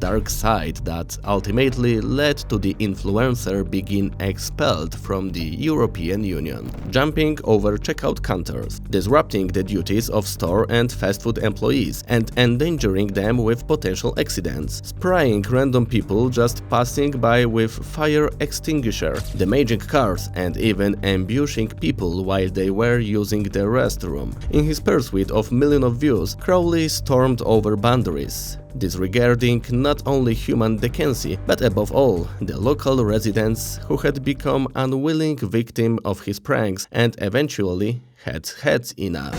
dark side that ultimately led to the influencer being expelled from the European Union, jumping over checkout counters, disrupting the duties of store and fast food employees, and endangering them with potential accidents, spraying random people just passing by with fire extinguisher, damaging cars, and even ambushing people while they were using the restroom. In his pursuit of millions of views, Crowley stormed over boundaries, disregarding not only human decency, but above all, the local residents who had become unwilling victims of his pranks and eventually had had enough.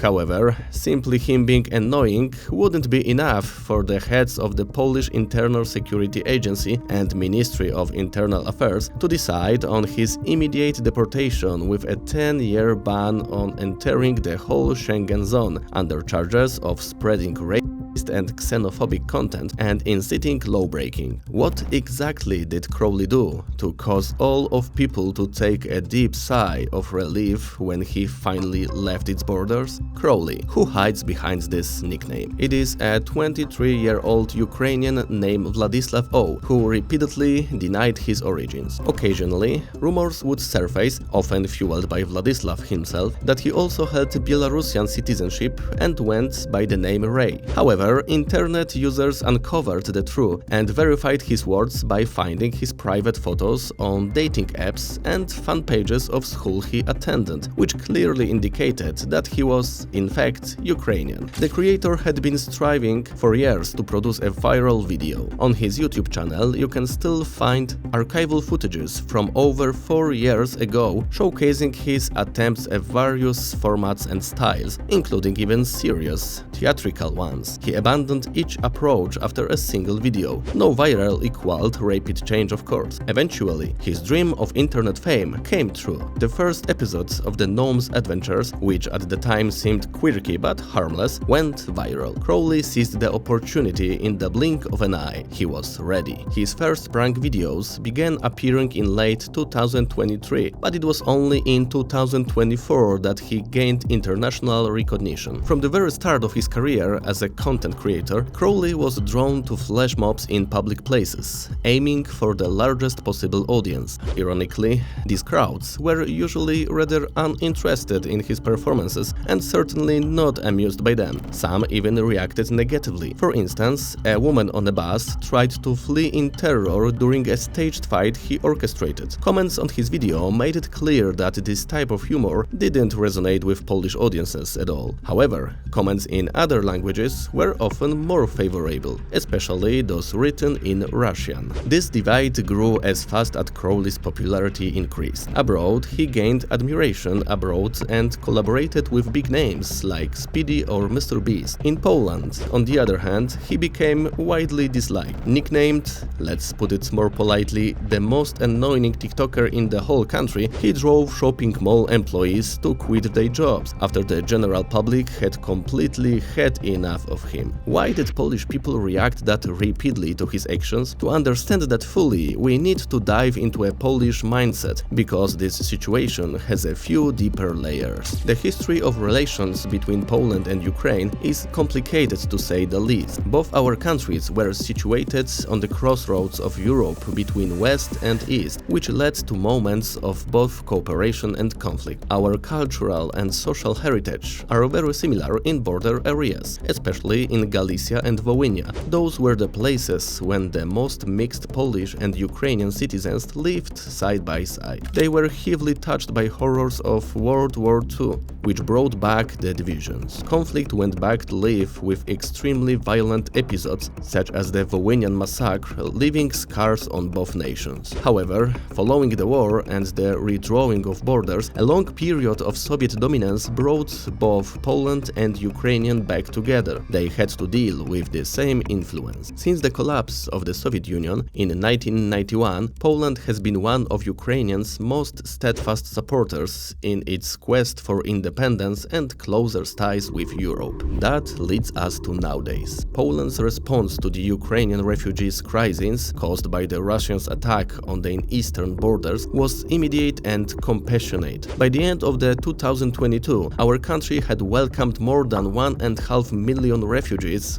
However, simply him being annoying wouldn't be enough for the heads of the Polish Internal Security Agency and Ministry of Internal Affairs to decide on his immediate deportation with a 10-year ban on entering the whole Schengen zone under charges of spreading racist and xenophobic content and inciting lawbreaking. What exactly did Crowley do to cause all of people to take a deep sigh of relief when he finally left its borders? Crowley, who hides behind this nickname. It is a 23-year-old Ukrainian named Vladislav O, who repeatedly denied his origins. Occasionally, rumors would surface, often fueled by Vladislav himself, that he also held Belarusian citizenship and went by the name Ray. However, internet users uncovered the truth and verified his words by finding his private photos on dating apps and fan pages of school he attended, which clearly indicated that he was, in fact, Ukrainian. The creator had been striving for years to produce a viral video. On his YouTube channel, you can still find archival footages from over 4 years ago showcasing his attempts at various formats and styles, including even serious theatrical ones. He abandoned each approach after a single video. No viral equaled rapid change, of course. Eventually, his dream of internet fame came true. The first episodes of the Gnome's adventures, which at the time seemed quirky but harmless, went viral. Crowley seized the opportunity in the blink of an eye. He was ready. His first prank videos began appearing in late 2023, but it was only in 2024 that he gained international recognition. From the very start of his career as a content creator, Crowley was drawn to flash mobs in public places, aiming for the largest possible audience. Ironically, these crowds were usually rather uninterested in his performances and certainly not amused by them. Some even reacted negatively. For instance, a woman on a bus tried to flee in terror during a staged fight he orchestrated. Comments on his video made it clear that this type of humor didn't resonate with Polish audiences at all. However, comments in other languages were often more favorable, especially those written in Russian. This divide grew as fast as Crowley's popularity increased. Abroad, he gained admiration abroad and collaborated with big names like Speedy or Mr. Beast. In Poland, on the other hand, he became widely disliked. Nicknamed, let's put it more politely, the most annoying TikToker in the whole country, he drove shopping mall employees to quit their jobs after the general public had completely had enough of him. Why did Polish people react that repeatedly to his actions? To understand that fully, we need to dive into a Polish mindset, because this situation has a few deeper layers. The history of relations between Poland and Ukraine is complicated to say the least. Both our countries were situated on the crossroads of Europe between West and East, which led to moments of both cooperation and conflict. Our cultural and social heritage are very similar in border areas, especially in Galicia and Volhynia. Those were the places when the most mixed Polish and Ukrainian citizens lived side by side. They were heavily touched by horrors of World War II, which brought back the divisions. Conflict went back to live with extremely violent episodes, such as the Volhynian massacre, leaving scars on both nations. However, following the war and the redrawing of borders, a long period of Soviet dominance brought both Poland and Ukraine back together. They had had to deal with the same influence. Since the collapse of the Soviet Union in 1991, Poland has been one of Ukrainians' most steadfast supporters in its quest for independence and closer ties with Europe. That leads us to nowadays. Poland's response to the Ukrainian refugees crisis caused by the Russians' attack on the eastern borders was immediate and compassionate. By the end of the 2022, our country had welcomed more than 1.5 million refugees,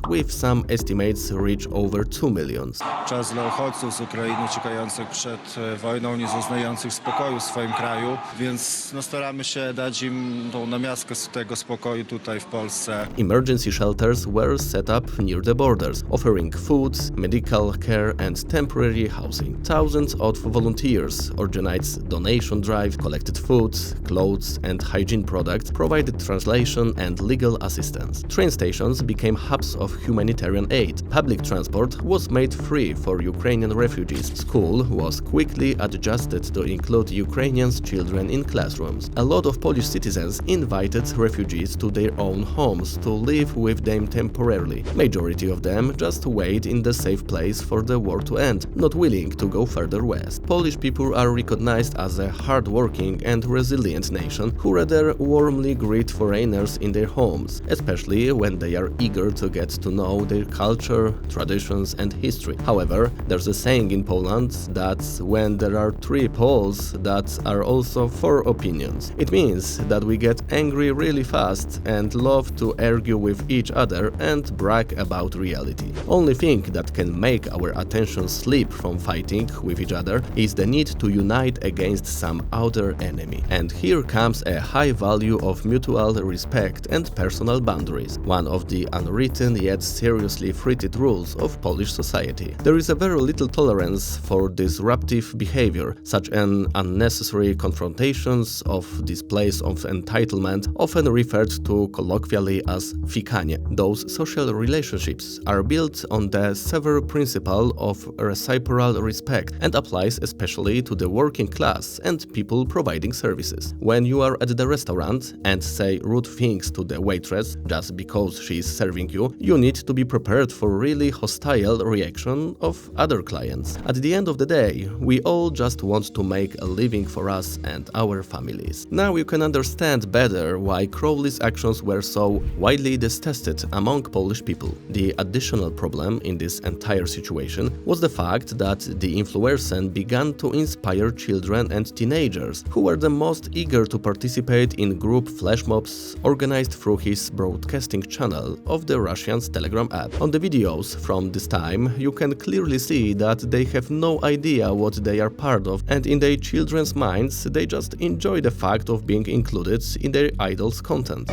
with some estimates reach over 2 million. Czas dla uchodźców z Ukrainy uciekających przed wojną, niezaznających spokoju w swoim kraju, więc staramy się dać im tą namiastkę tego spokoju tutaj w Polsce. Emergency shelters were set up near the borders, offering food, medical care and temporary housing. Thousands of volunteers organized donation drive, collected food, clothes and hygiene products, provided translation and legal assistance. Train stations became hubs of humanitarian aid. Public transport was made free for Ukrainian refugees. School was quickly adjusted to include Ukrainians' children in classrooms. A lot of Polish citizens invited refugees to their own homes to live with them temporarily. Majority of them just wait in the safe place for the war to end, not willing to go further west. Polish people are recognized as a hard-working and resilient nation who rather warmly greet foreigners in their homes, especially when they are eager to get to know their culture, traditions and history. However, there's a saying in Poland that when there are 3 Poles, that are also 4 opinions. It means that we get angry really fast and love to argue with each other and brag about reality. Only thing that can make our attention slip from fighting with each other is the need to unite against some other enemy. And here comes a high value of mutual respect and personal boundaries, one of the unwritten yet seriously treated rules of Polish society. There is a very little tolerance for disruptive behavior, such as unnecessary confrontations of displays of entitlement, often referred to colloquially as fikanie. Those social relationships are built on the severe principle of reciprocal respect and applies especially to the working class and people providing services. When you are at the restaurant and say rude things to the waitress just because she is serving you, you need to be prepared for really hostile reaction of other clients. At the end of the day, we all just want to make a living for us and our families. Now you can understand better why Crowley's actions were so widely detested among Polish people. The additional problem in this entire situation was the fact that the influencer began to inspire children and teenagers, who were the most eager to participate in group flash mobs organized through his broadcasting channel of the Russian's Telegram app. On the videos from this time, you can clearly see that they have no idea what they are part of, and in their children's minds, they just enjoy the fact of being included in their idol's content.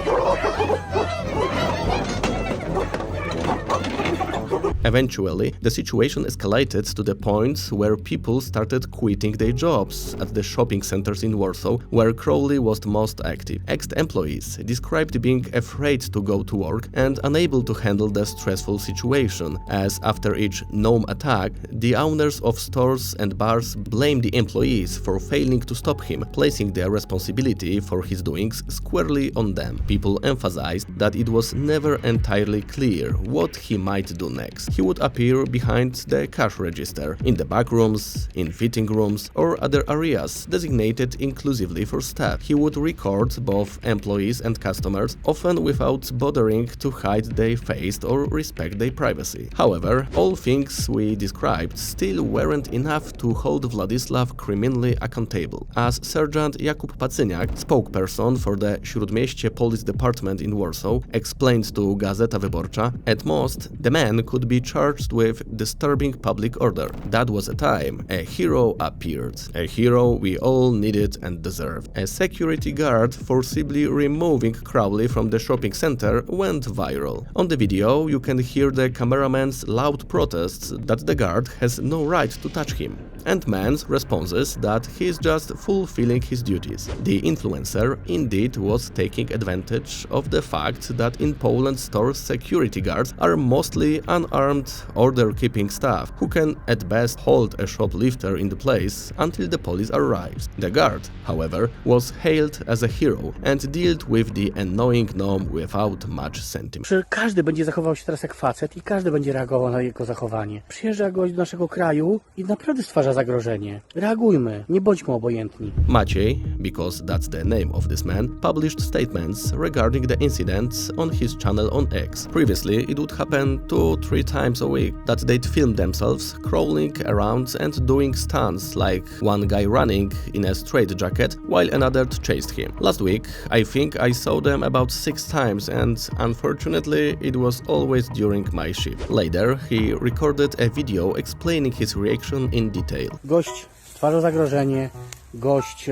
Eventually, the situation escalated to the point where people started quitting their jobs at the shopping centers in Warsaw, where Crowley was most active. Ex-employees described being afraid to go to work and unable to handle the stressful situation, as after each known attack, the owners of stores and bars blamed the employees for failing to stop him, placing the responsibility for his doings squarely on them. People emphasized that it was never entirely clear what he might do next. He would appear behind the cash register, in the back rooms, in fitting rooms, or other areas designated exclusively for staff. He would record both employees and customers, often without bothering to hide their face or respect their privacy. However, all things we described still weren't enough to hold Władysław criminally accountable. As Sergeant Jakub Pacyniak, spokesperson for the Śródmieście Police Department in Warsaw, explained to Gazeta Wyborcza, at most, the man could be charged with disturbing public order. That was a time a hero appeared, a hero we all needed and deserved. A security guard forcibly removing Crowley from the shopping center went viral. On the video, you can hear the cameraman's loud protests that the guard has no right to touch him, and man's responses that he is just fulfilling his duties. The influencer indeed was taking advantage of the fact that in Poland stores security guards are mostly unarmed armed, order-keeping staff who can at best hold a shoplifter in the place until the police arrives. The guard, however, was hailed as a hero and dealt with the annoying gnome without much sentiment. Każdy będzie zachował się teraz jak facet i każdy będzie reagował na jego zachowanie. Przyjeżdża gość do naszego kraju i naprawdę stwarza zagrożenie. Reagujmy, nie bądźmy obojętni. Maciej, because that's the name of this man, published statements regarding the incident on his channel on X. Previously, it would happen 2-3 times a week that they'd film themselves crawling around and doing stunts, like one guy running in a straitjacket while another chased him. Last week, I think I saw them about 6 times, and unfortunately, it was always during my shift. Later, he recorded a video explaining his reaction in detail. Gość stwarza zagrożenie, gość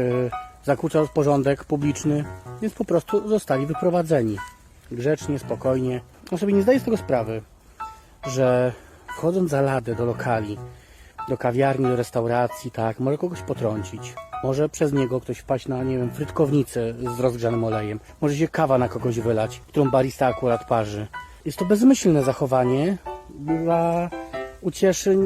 zakłóca porządek publiczny, więc po prostu zostali wyprowadzeni. Grzecznie, spokojnie. On sobie nie zdaje z tego sprawy, że wchodząc za ladę do lokali, do kawiarni, do restauracji, tak, może kogoś potrącić. Może przez niego ktoś wpaść na, nie wiem, frytkownicę z rozgrzanym olejem. Może się kawa na kogoś wylać, którą barista akurat parzy. Jest to bezmyślne zachowanie dla ucieszy,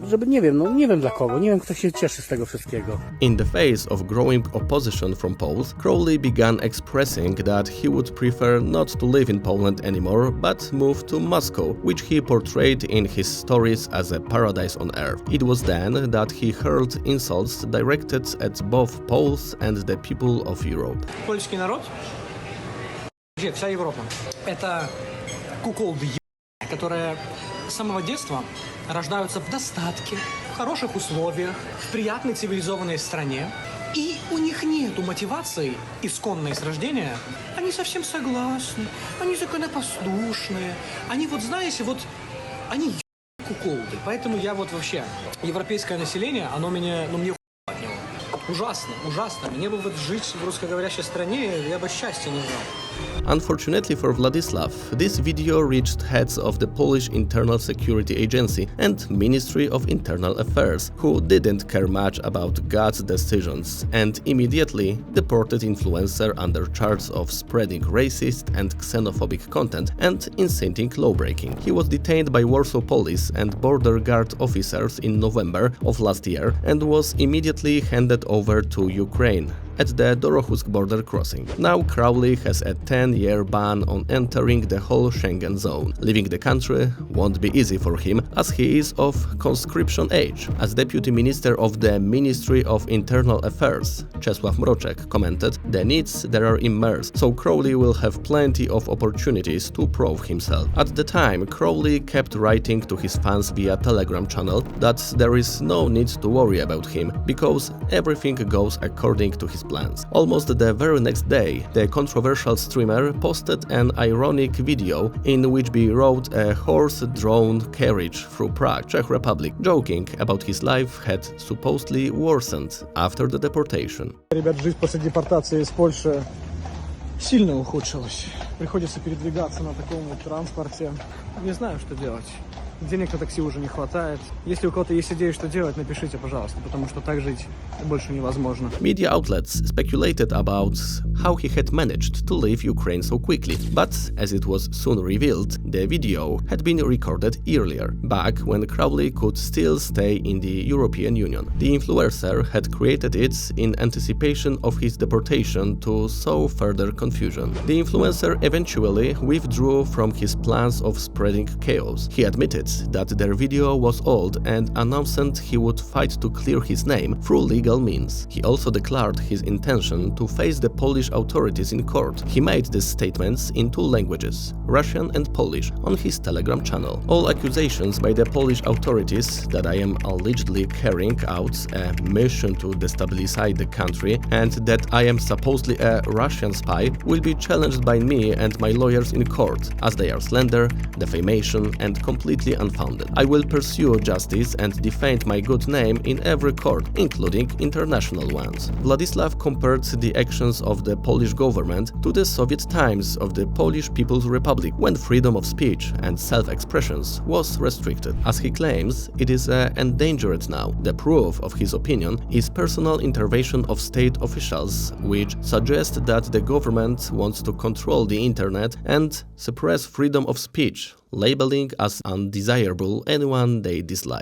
żeby nie wiem dla kogo, nie wiem kto się cieszy z tego wszystkiego. In the face of growing opposition from Poles, Crowley began expressing that he would prefer not to live in Poland anymore, but move to Moscow, which he portrayed in his stories as a paradise on earth. It was then that he hurled insults directed at both Poles and the people of Europe. Польский народ, вообще вся Европа, это куколды, которые с самого детства рождаются в достатке, в хороших условиях, в приятной цивилизованной стране. И у них нету мотивации исконной с рождения. Они совсем согласны, они законопослушные. Они вот, знаете, вот, они куколды. Поэтому я вот вообще, европейское население, оно мне, мне от него. Ужасно, ужасно. Мне бы вот жить в русскоговорящей стране, я бы счастья не знал. Unfortunately for Vladislav, this video reached heads of the Polish Internal Security Agency and Ministry of Internal Affairs, who didn't care much about God's decisions and immediately deported influencer under charge of spreading racist and xenophobic content and inciting lawbreaking. He was detained by Warsaw Police and border guard officers in November of last year and was immediately handed over to Ukraine at the Dorohusk border crossing. Now Crowley has a 10-year ban on entering the whole Schengen zone. Leaving the country won't be easy for him as he is of conscription age. As Deputy Minister of the Ministry of Internal Affairs, Czesław Mroczek commented, the needs there are immense, so Crowley will have plenty of opportunities to prove himself. At the time, Crowley kept writing to his fans via Telegram channel that there is no need to worry about him because everything goes according to his plans. Almost the very next day, the controversial streamer posted an ironic video in which he rode a horse-drawn carriage through Prague, Czech Republic, joking about his life had supposedly worsened after the deportation. Ребят, жизнь после депортации из Польши сильно ухудшилась. Приходится передвигаться на таком вот транспорте. Не знаю, что делать. Денег на такси уже не хватает. Если у кого-то есть идеи, что делать, напишите, пожалуйста, потому что так жить больше невозможно. Media outlets speculated about how he had managed to leave Ukraine so quickly, but as it was soon revealed, the video had been recorded earlier, back when Crowley could still stay in the European Union. The influencer had created it in anticipation of his deportation to sow further confusion. The influencer eventually withdrew from his plans of spreading chaos. He admitted that their video was old and announced he would fight to clear his name through legal means. He also declared his intention to face the Polish authorities in court. He made these statements in 2 languages, Russian and Polish, on his Telegram channel. All accusations by the Polish authorities that I am allegedly carrying out a mission to destabilize the country and that I am supposedly a Russian spy will be challenged by me and my lawyers in court, as they are slander, defamation and completely unfounded. I will pursue justice and defend my good name in every court, including international ones. Vladislav compared the actions of the Polish government to the Soviet times of the Polish People's Republic, when freedom of speech and self-expression was restricted. As he claims, it is endangered now. The proof of his opinion is personal intervention of state officials, which suggest that the government wants to control the internet and suppress freedom of speech, labeling as undesirable anyone they dislike.